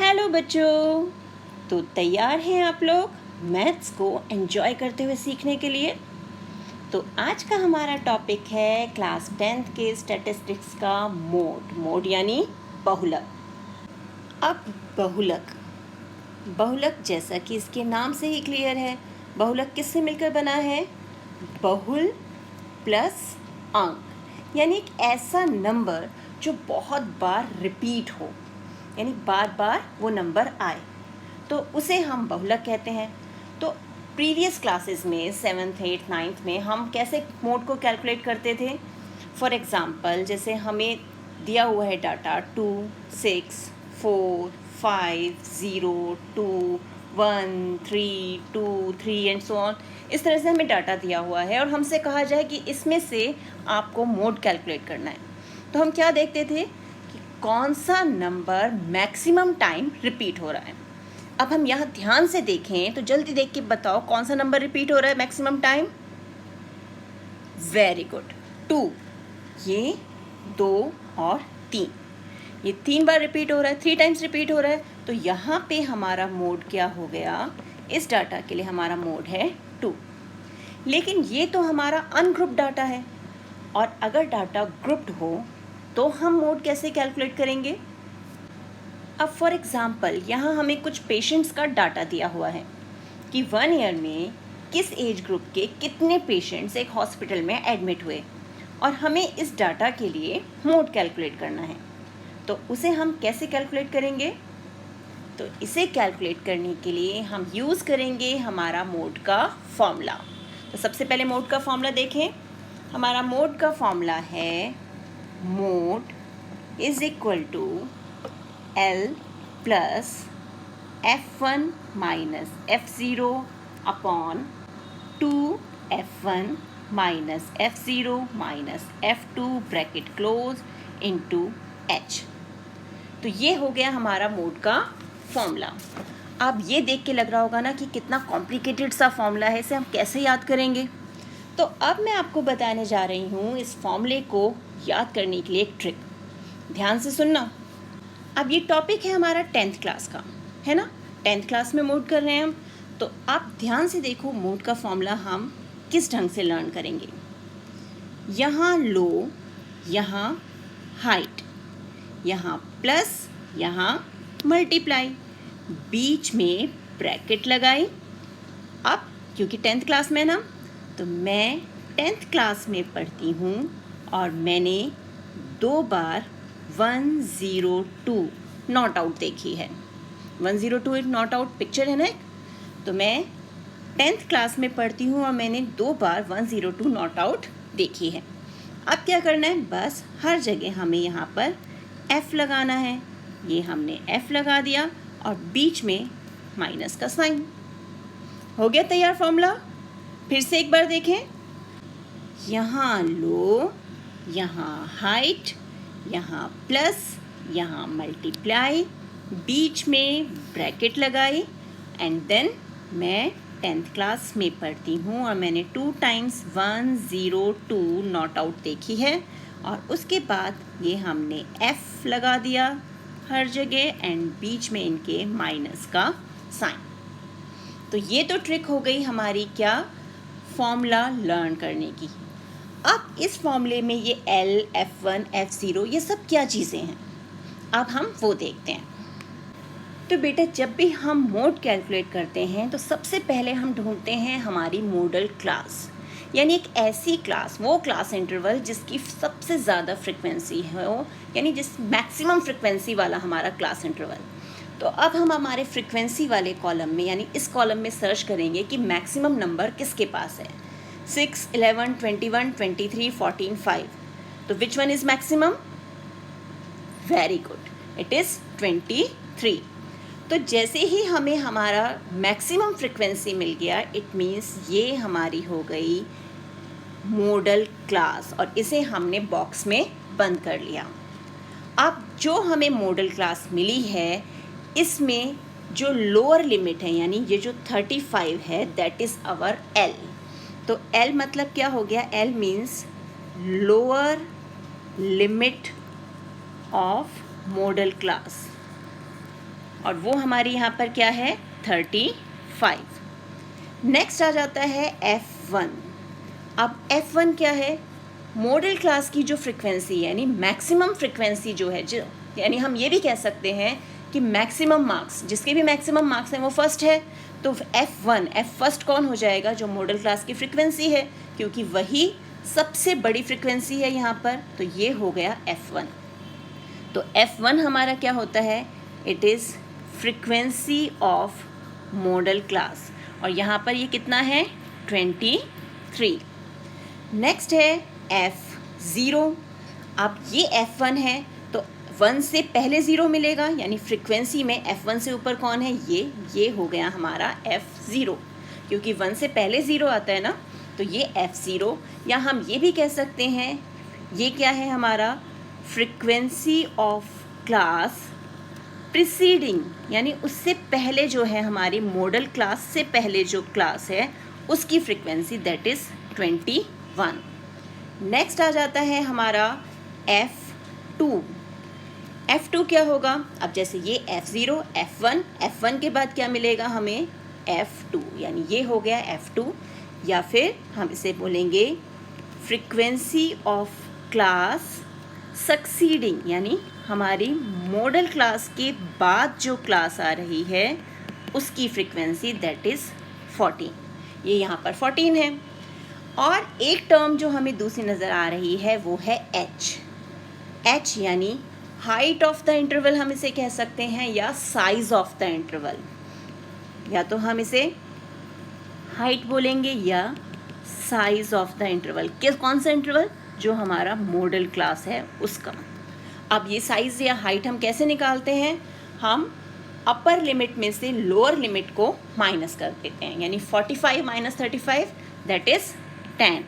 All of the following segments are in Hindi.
हेलो बच्चों, तो तैयार हैं आप लोग मैथ्स को एंजॉय करते हुए सीखने के लिए। तो आज का हमारा टॉपिक है क्लास 10th के स्टैटिस्टिक्स का मोड यानी बहुलक। अब बहुलक बहुलक जैसा कि इसके नाम से ही क्लियर है, बहुलक किससे मिलकर बना है? बहुल प्लस अंक, यानी एक ऐसा नंबर जो बहुत बार रिपीट हो, यानी बार बार वो नंबर आए, तो उसे हम बहुलक कहते हैं। तो प्रीवियस क्लासेस में 7th 8th 9th में हम कैसे मोड को कैलकुलेट करते थे? फॉर एग्ज़ाम्पल, जैसे हमें दिया हुआ है डाटा 2 6 4 5 0 2 1 3 2 3 एंड सो ऑन। इस तरह से हमें डाटा दिया हुआ है और हमसे कहा जाए कि इसमें से आपको मोड कैलकुलेट करना है, तो हम क्या देखते थे कि कौन सा नंबर मैक्सिमम टाइम रिपीट हो रहा है। अब हम यहाँ ध्यान से देखें तो जल्दी देख के बताओ कौन सा नंबर रिपीट हो रहा है मैक्सिमम टाइम? Very good, 2। ये 2 और 3, ये 3 बार रिपीट हो रहा है, 3 टाइम्स रिपीट हो रहा है। तो यहाँ पे हमारा मोड क्या हो गया? इस डाटा के लिए हमारा मोड है 2। लेकिन ये तो हमारा अनग्रुप्ड डाटा है, और अगर डाटा ग्रुप्ड हो तो हम मोड कैसे कैलकुलेट करेंगे? अब फॉर एग्ज़ाम्पल, यहाँ हमें कुछ पेशेंट्स का डाटा दिया हुआ है कि 1 ईयर में किस एज ग्रुप के कितने पेशेंट्स एक हॉस्पिटल में एडमिट हुए, और हमें इस डाटा के लिए मोड कैलकुलेट करना है। तो उसे हम कैसे कैलकुलेट करेंगे? तो इसे कैलकुलेट करने के लिए हम यूज़ करेंगे हमारा मोड का फॉर्मूला। तो सबसे पहले मोड का फॉर्मूला देखें। हमारा मोड का फॉर्मूला है mode is equal to L plus F1 minus F0 upon 2F1 minus F0 minus F2 bracket close into H। तो ये हो गया हमारा मोड का फॉर्मूला। अब ये देख के लग रहा होगा ना कि कितना कॉम्प्लिकेटेड सा फॉर्मूला है, इसे हम कैसे याद करेंगे? तो अब मैं आपको बताने जा रही हूँ इस फॉर्मूले को याद करने के लिए एक ट्रिक। ध्यान से सुनना। अब ये टॉपिक है हमारा 10th क्लास का, है ना? 10th क्लास में मोड कर रहे हैं हम, तो आप ध्यान से देखो मोड का फॉर्मूला हम किस ढंग से लर्न करेंगे। यहाँ लो, यहाँ हाइट, यहाँ प्लस, यहाँ मल्टीप्लाई, बीच में ब्रैकेट लगाई। अब क्योंकि 10th क्लास में ना, तो मैं 10th क्लास में पढ़ती हूँ और मैंने 2 बार 102 नॉट आउट देखी है। 102 एक नॉट आउट पिक्चर है ना एक, तो मैं 10th क्लास में पढ़ती हूँ और मैंने 2 बार 102 नॉट आउट देखी है। अब क्या करना है? बस हर जगह हमें यहाँ पर F लगाना है। ये हमने F लगा दिया और बीच में माइनस का साइन। हो गया तैयार फॉर्मूला। फिर से एक बार देखें। यहाँ लो, यहाँ हाइट, यहाँ प्लस, यहाँ मल्टीप्लाई, बीच में ब्रैकेट लगाई, एंड देन मैं 10th क्लास में पढ़ती हूँ और मैंने 2 टाइम्स 102 नॉट आउट देखी है, और उसके बाद ये हमने F लगा दिया हर जगह एंड बीच में इनके माइनस का साइन। तो ये तो ट्रिक हो गई हमारी क्या? फॉर्मूला लर्न करने की। अब इस फॉर्मूले में ये L, F1, F0 ये सब क्या चीज़ें हैं, अब हम वो देखते हैं। तो बेटा, जब भी हम मोड कैलकुलेट करते हैं तो सबसे पहले हम ढूंढते हैं हमारी मॉडल क्लास, यानी एक ऐसी क्लास, वो क्लास इंटरवल जिसकी सबसे ज़्यादा फ्रिक्वेंसी हो, यानी जिस मैक्सिमम फ्रिक्वेंसी वाला हमारा क्लास इंटरवल। तो अब हम हमारे फ्रिक्वेंसी वाले कॉलम में, यानी इस कॉलम में सर्च करेंगे कि मैक्सिमम नंबर किसके पास है। 6, 11, 21, 23, 14, 5। तो which one is maximum? Very good, it is 23। तो जैसे ही हमें हमारा मैक्सिमम फ्रिक्वेंसी मिल गया, इट मीन्स ये हमारी हो गई मॉडल क्लास, और इसे हमने बॉक्स में बंद कर लिया। अब जो हमें मॉडल क्लास मिली है, इसमें जो लोअर लिमिट है, यानी ये जो 35 है, दैट इज़ आवर L। तो L मतलब क्या हो गया? L means lower limit of model class. और वो हमारी यहाँ पर क्या है 35। नेक्स्ट आ जाता है F1। अब F1 क्या है, मॉडल क्लास की जो फ्रिक्वेंसी यानी मैक्सिमम फ्रिक्वेंसी जो है, जो यानी हम ये भी कह सकते हैं कि मैक्सिमम मार्क्स, जिसके भी मैक्सिमम मार्क्स हैं वो फर्स्ट है। तो F1 F फर्स्ट कौन हो जाएगा, जो मॉडल क्लास की फ्रिक्वेंसी है, क्योंकि वही सबसे बड़ी फ्रिक्वेंसी है यहाँ पर। तो ये हो गया F1। तो F1 हमारा क्या होता है, it is frequency of model class, और यहाँ पर ये कितना है 23। नेक्स्ट है F0। अब ये F1 है तो 1 से पहले 0 मिलेगा, यानी फ्रिक्वेंसी में F1 से ऊपर कौन है, ये हो गया हमारा F0, क्योंकि 1 से पहले 0 आता है ना, तो ये F0। या हम ये भी कह सकते हैं ये क्या है हमारा फ्रिक्वेंसी ऑफ क्लास प्रिसीडिंग, यानी उससे पहले जो है हमारी मॉडल क्लास से पहले जो क्लास है उसकी फ्रिक्वेंसी, दैट इज़ 21। नेक्स्ट आ जाता है हमारा F2। F2 क्या होगा, अब जैसे ये F0 F1 के बाद क्या मिलेगा हमें F2, यानी ये हो गया F2, या फिर हम इसे बोलेंगे फ्रिक्वेंसी ऑफ क्लास सक्सीडिंग, यानी हमारी मॉडल क्लास के बाद जो क्लास आ रही है उसकी फ्रिक्वेंसी, दैट इज़ 14। ये यहाँ पर 14 है। और एक टर्म जो हमें दूसरी नज़र आ रही है वो है H यानी हाइट ऑफ द इंटरवल हम इसे कह सकते हैं, या साइज ऑफ द इंटरवल। या तो हम इसे हाइट बोलेंगे या साइज ऑफ द इंटरवल। कौन सा इंटरवल, जो हमारा मॉडल क्लास है उसका। अब ये साइज या हाइट हम कैसे निकालते हैं, हम अपर लिमिट में से लोअर लिमिट को माइनस कर देते हैं, यानी 45 माइनस 35 दैट इज़ 10।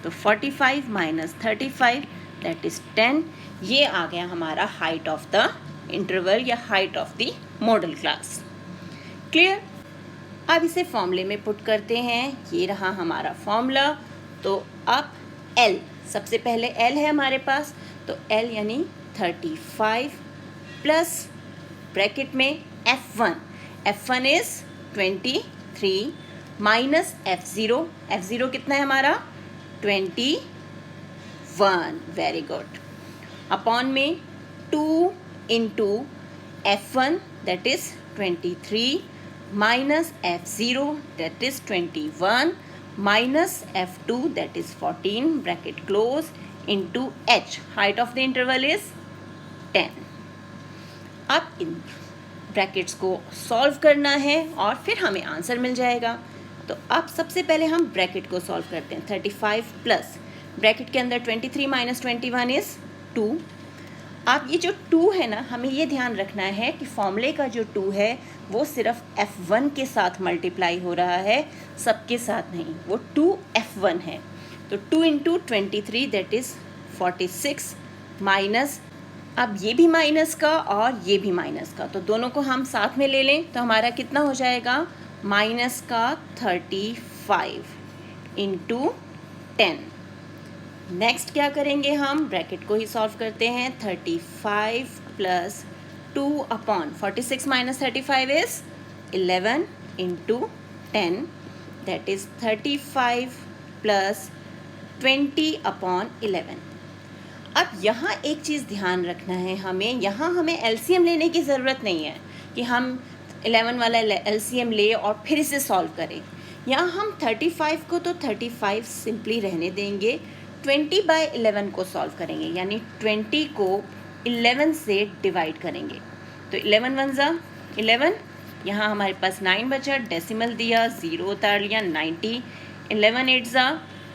तो 45 माइनस 35 दैट इज़ 10। ये आ गया हमारा हाइट ऑफ द इंटरवल या height of the model class. Clear. अब इसे फॉर्मूले में पुट करते हैं, ये रहा हमारा फॉर्मूला। तो अब L, सबसे पहले L है हमारे पास, तो L यानी 35 प्लस ब्रैकेट में F1 इज़ 23 माइनस F0 कितना है हमारा 21, वेरी गुड, अपॉन में 2 into F1 that is 23 minus F0 that is 21 minus F2 that is 14 bracket close into H, height of the interval is 10। अब इन ब्रैकेट्स को सॉल्व करना है और फिर हमें आंसर मिल जाएगा। तो अब सबसे पहले हम ब्रैकेट को सॉल्व करते हैं। 35 प्लस ब्रैकेट के अंदर 23 माइनस 21 इज़ 2। अब ये जो 2 है ना, हमें ये ध्यान रखना है कि फॉर्मूले का जो 2 है वो सिर्फ F1 के साथ मल्टीप्लाई हो रहा है, सबके साथ नहीं, वो 2F1 है। तो 2 इंटू 23 दैट इज़ 46 माइनस, अब ये भी माइनस का और ये भी माइनस का, तो दोनों को हम साथ में ले लें तो हमारा कितना हो जाएगा माइनस का 35 इंटू 10। नेक्स्ट क्या करेंगे, हम ब्रैकेट को ही सॉल्व करते हैं। 35 plus 2 upon 46 minus 35 is 11 into 10 that is 35 plus 20 upon 11। अब यहाँ एक चीज़ ध्यान रखना है हमें, यहाँ हमें एलसीएम लेने की ज़रूरत नहीं है कि हम 11 वाला एलसीएम ले और फिर इसे सॉल्व करें। यहाँ हम 35 को तो 35 सिंपली रहने देंगे, 20/11 को सॉल्व करेंगे, यानी 20 को 11 से डिवाइड करेंगे। तो 11 1 ज़ा 11, यहाँ हमारे पास 9 बचा, डेसिमल दिया, 0 उतार लिया, 90, 11 8 ज़ा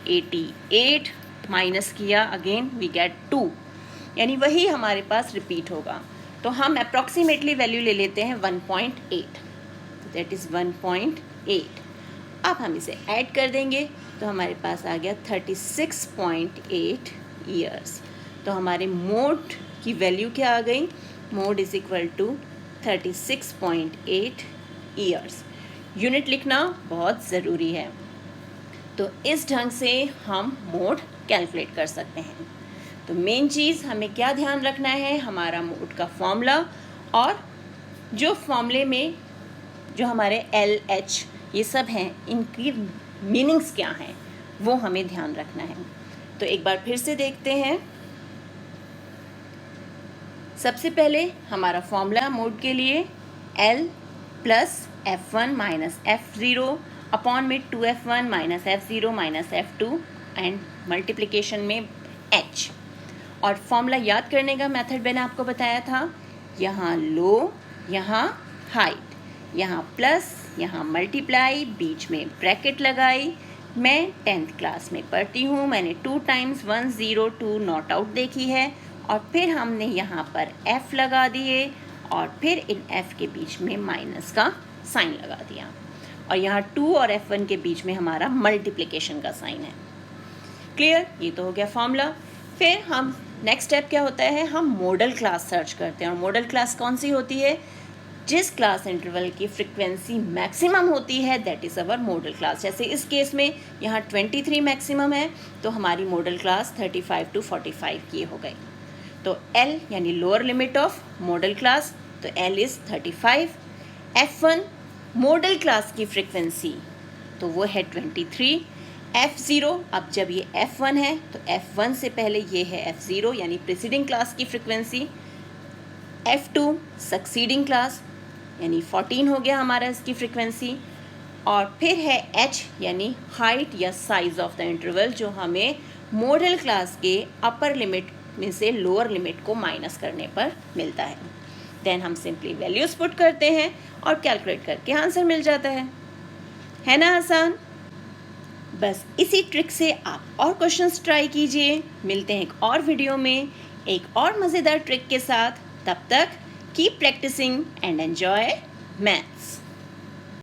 88, माइनस किया, अगेन वी गेट 2, यानी वही हमारे पास रिपीट होगा। तो हम अप्रॉक्सीमेटली वैल्यू ले लेते हैं 1.8, दैट इज़ 1.8। अब हम इसे ऐड कर देंगे तो हमारे पास आ गया 36.8 ईयर्स। तो हमारे मोड की वैल्यू क्या आ गई, mode is equal to 36.8 years. Unit लिखना बहुत ज़रूरी है। तो इस ढंग से हम मोड कैलकुलेट कर सकते हैं। तो मेन चीज़ हमें क्या ध्यान रखना है, हमारा मोड का फॉर्मूला और जो फॉर्मूले में जो हमारे एल एच ये सब हैं, इनकी मीनिंग्स क्या हैं वो हमें ध्यान रखना है। तो एक बार फिर से देखते हैं। सबसे पहले हमारा फॉर्मूला मोड के लिए L plus F1 minus F0 upon में 2F1 minus F0 minus F2 and multiplication में H। और फॉर्मूला याद करने का मेथड मैंने आपको बताया था, यहाँ लो, यहाँ हाइट, यहाँ प्लस, यहाँ मल्टीप्लाई, बीच में ब्रैकेट लगाई। मैं 10th क्लास में पढ़ती हूँ, मैंने 2 टाइम्स 102 नॉट आउट देखी है, और फिर हमने यहाँ पर F लगा दिए और फिर इन F के बीच में माइनस का साइन लगा दिया, और यहाँ 2 और F1 के बीच में हमारा मल्टीप्लिकेशन का साइन है। क्लियर? ये तो हो गया फॉर्मूला। फिर हम नेक्स्ट स्टेप क्या होता है, हम मॉडल क्लास सर्च करते हैं। और मॉडल क्लास कौन सी होती है? जिस क्लास इंटरवल की फ्रिक्वेंसी मैक्सिमम होती है, that is our model class. जैसे इस केस में यहाँ 23 मैक्सिमम है, तो हमारी मॉडल क्लास 35 to 45 की हो गई। तो L यानी lower limit of model class, तो L is 35। F1 model class की फ्रिक्वेंसी तो वो है 23। F0, अब जब ये F1 है तो F1 से पहले ये है F0 यानी प्रीसीडिंग क्लास की फ्रिक्वेंसी। F2 सक्सीडिंग क्लास यानी 14 हो गया हमारा इसकी फ्रिक्वेंसी। और फिर है H यानी हाइट या साइज ऑफ द इंटरवल, जो हमें मॉडल क्लास के अपर लिमिट में से लोअर लिमिट को माइनस करने पर मिलता है। देन हम सिंपली वैल्यूज पुट करते हैं और कैलकुलेट करके आंसर मिल जाता है ना आसान? बस इसी ट्रिक से आप और क्वेश्चंस ट्राई कीजिए। मिलते हैं एक और वीडियो में एक और मज़ेदार ट्रिक के साथ। तब तक keep practising and enjoy maths.